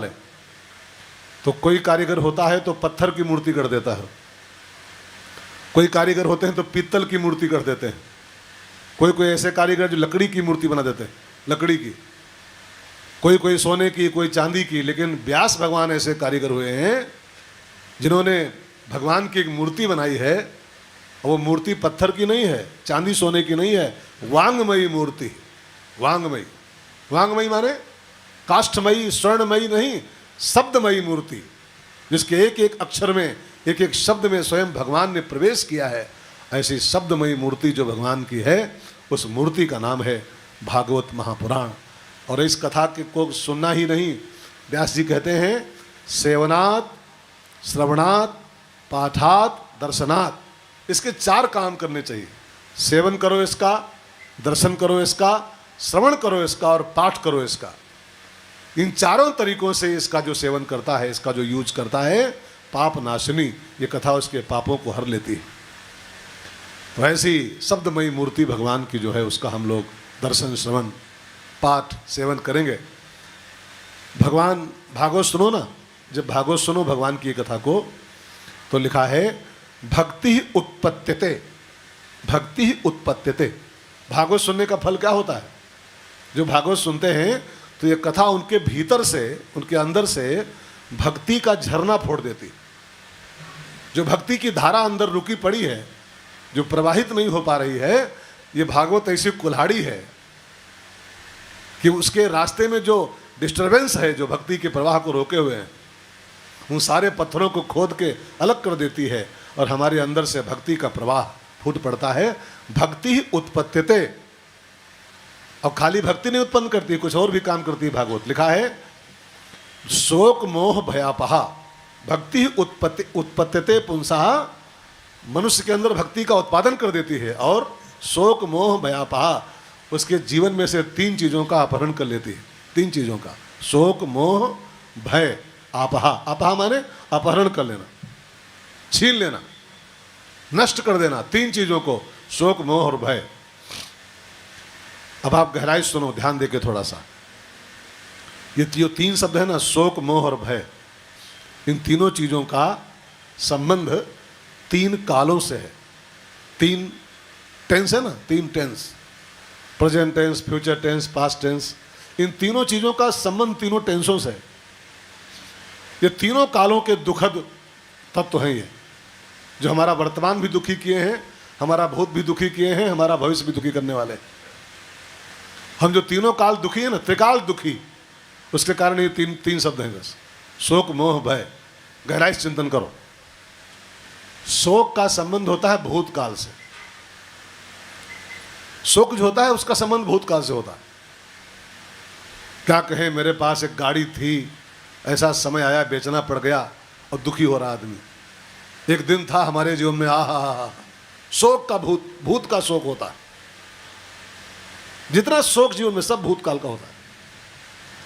है। तो कोई कारीगर होता है तो पत्थर की मूर्ति कर देता है, कोई कारीगर होते हैं तो पीतल की मूर्ति कर देते हैं, कोई कोई ऐसे कारीगर जो लकड़ी की मूर्ति बना देते हैं, लकड़ी की, कोई कोई सोने की, कोई चांदी की। लेकिन व्यास भगवान ऐसे कारीगर हुए हैं जिन्होंने भगवान की एक मूर्ति बनाई है। वो मूर्ति पत्थर की नहीं है, चांदी सोने की नहीं है, वांगमयी मूर्ति। वांगमयी, वांगमयी माने काष्ठमयी, स्वर्णमयी नहीं, शब्दमयी मूर्ति, जिसके एक एक अक्षर में, एक एक शब्द में स्वयं भगवान ने प्रवेश किया है। ऐसी शब्दमयी मूर्ति जो भगवान की है, उस मूर्ति का नाम है भागवत महापुराण। और इस कथा के को सुनना ही नहीं, व्यास जी कहते हैं सेवनात्, श्रवणात्, पाठात्, दर्शनात्, इसके 4 काम करने चाहिए। सेवन करो इसका, दर्शन करो इसका, श्रवण करो इसका और पाठ करो इसका। इन 4 तरीकों से इसका जो सेवन करता है, इसका जो यूज करता है, पाप नाशिनी ये कथा उसके पापों को हर लेती है। तो ऐसी शब्दमयी मूर्ति भगवान की जो है, उसका हम लोग दर्शन, श्रवण, पाठ, सेवन करेंगे। भगवान भागवत सुनो ना, जब भागवत सुनो भगवान की कथा को, तो लिखा है भक्ति ही उत्पत्त्यते, भक्ति ही उत्पत्त्यते। भागवत सुनने का फल क्या होता है? जो भागवत सुनते हैं तो ये कथा उनके भीतर से, उनके अंदर से भक्ति का झरना फोड़ देती। जो भक्ति की धारा अंदर रुकी पड़ी है, जो प्रवाहित नहीं हो पा रही है, ये भागवत ऐसी कुल्हाड़ी है कि उसके रास्ते में जो डिस्टरबेंस है, जो भक्ति के प्रवाह को रोके हुए हैं, उन सारे पत्थरों को खोद के अलग कर देती है और हमारे अंदर से भक्ति का प्रवाह फूट पड़ता है। भक्ति ही उत्पत्त्यते। और खाली भक्ति नहीं उत्पन्न करती, कुछ और भी काम करती है भागवत। लिखा है शोक मोह भयापहा, भक्ति ही उत्पत्त्यते पुंसः, मनुष्य के अंदर भक्ति का उत्पादन कर देती है और शोक मोह भयापहा, उसके जीवन में से 3 चीज़ों का अपहरण कर लेती है। 3 चीज़ों का, शोक मोह भय आपहा। आपहा माने अपहरण कर लेना, छीन लेना, नष्ट कर देना, 3 चीज़ों को, शोक मोह और भय। अब आप गहराई सुनो, ध्यान देके थोड़ा सा। ये जो 3 शब्द है ना, शोक मोह और भय, इन तीनों चीज़ों का संबंध 3 कालों से है। 3 टेंस है ना, 3 tense, present tense, future tense, past tense. इन तीनों चीज़ों का संबंध 3 टेंसों से है। ये तीनों कालों के दुखद तत्व हैं ये, जो हमारा वर्तमान भी दुखी किए हैं, हमारा भूत भी दुखी किए हैं, हमारा भविष्य भी दुखी करने वाले। हम जो तीनों काल दुखी है ना, त्रिकाल दुखी, उसके कारण ये 3 शब्द हैं बस, शोक मोह भय। गहराई से चिंतन करो। शोक का संबंध होता है भूतकाल से। शोक जो होता है उसका संबंध भूतकाल से होता है। क्या कहें, मेरे पास एक गाड़ी थी, ऐसा समय आया बेचना पड़ गया और दुखी हो रहा आदमी। एक दिन था हमारे जीवन में, आहा, शोक का भूत का शोक होता है। जितना शोक जीवन में, सब भूतकाल का होता है।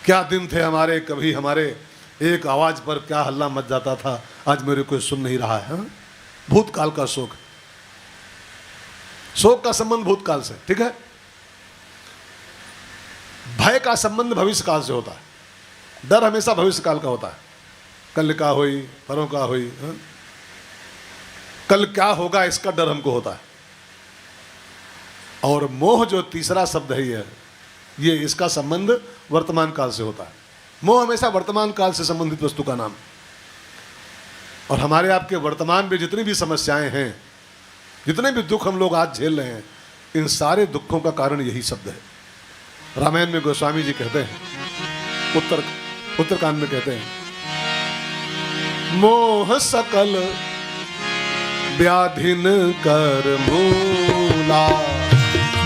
क्या दिन थे हमारे, कभी हमारे एक आवाज पर क्या हल्ला मच जाता था, आज मेरे कोई सुन नहीं रहा है। भूतकाल का शोक, शोक का संबंध भूतकाल से, ठीक है। भय का संबंध भविष्य काल से होता है। डर हमेशा भविष्य काल का होता है। कल क्या हुई, परों का हुई, कल क्या होगा, इसका डर हमको होता है। और मोह जो तीसरा शब्द है ये इसका संबंध वर्तमान काल से होता है। मोह हमेशा वर्तमान काल से संबंधित वस्तु का नाम। और हमारे आपके वर्तमान में जितनी भी समस्याएं हैं, जितने भी दुख हम लोग आज झेल रहे हैं, इन सारे दुखों का कारण यही शब्द है। रामायण में गोस्वामी जी कहते हैं, उत्तरकांड में कहते हैं, मोह सकल व्याधिन कर मूला,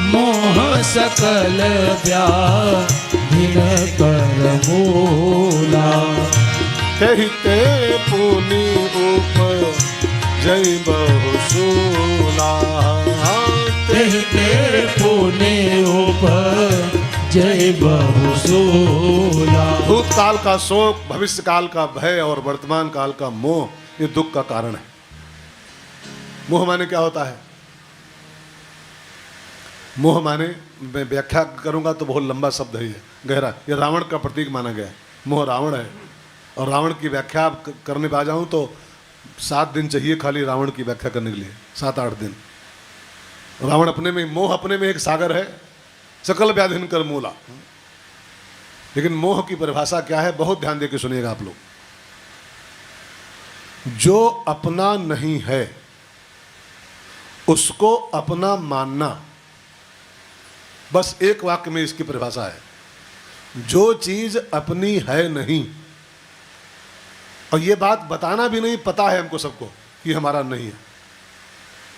मोह सकल व्याधिन कर मूला, कहते पुनि उपजै बहुशूला, कहते पुनि उपजै बहुशूला। भूतकाल का शोक, भविष्य काल का भय और वर्तमान काल का मोह, ये दुख का कारण है। मोह माने क्या होता है? मोह माने, मैं व्याख्या करूंगा तो बहुत लंबा शब्द है ये, गहरा। ये रावण का प्रतीक माना गया है। मोह रावण है, और रावण की व्याख्या करने पे आ जाऊं तो 7 दिन चाहिए खाली रावण की व्याख्या करने के लिए, 7-8 दिन। रावण अपने में, मोह अपने में एक सागर है, सकल व्याधिन कर मूला। लेकिन मोह की परिभाषा क्या है, बहुत ध्यान देकर सुनिएगा आप लोग। जो अपना नहीं है उसको अपना मानना, बस एक वाक्य में इसकी परिभाषा है। जो चीज अपनी है नहीं, और ये बात बताना भी नहीं, पता है हमको सबको कि हमारा नहीं है,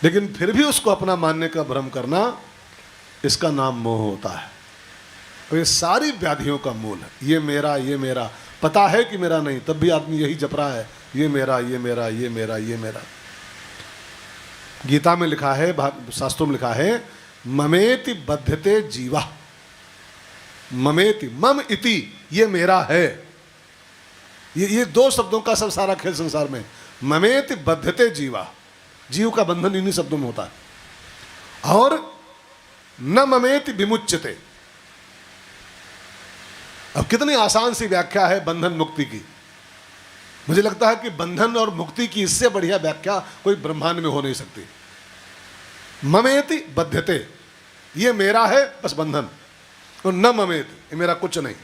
लेकिन फिर भी उसको अपना मानने का भ्रम करना, इसका नाम मोह होता है। और ये सारी व्याधियों का मूल है। ये मेरा, ये मेरा, पता है कि मेरा नहीं, तब भी आदमी यही जप रहा है, ये मेरा, ये मेरा, ये मेरा, ये मेरा। गीता में लिखा है, शास्त्रों में लिखा है, ममेति बध्यते जीवा। ममेति, मम इति, ये मेरा है। ये 2 शब्दों का सब सारा खेल संसार में। ममेति बध्यते जीवा, जीव का बंधन इन्हीं शब्दों में होता है। और न ममेति विमुच्यते। अब कितनी आसान सी व्याख्या है बंधन मुक्ति की। मुझे लगता है कि बंधन और मुक्ति की इससे बढ़िया व्याख्या कोई ब्रह्मांड में हो नहीं सकती। ममेति बध्यते, ये मेरा है बस बंधन, और न ममेति, ये मेरा कुछ नहीं।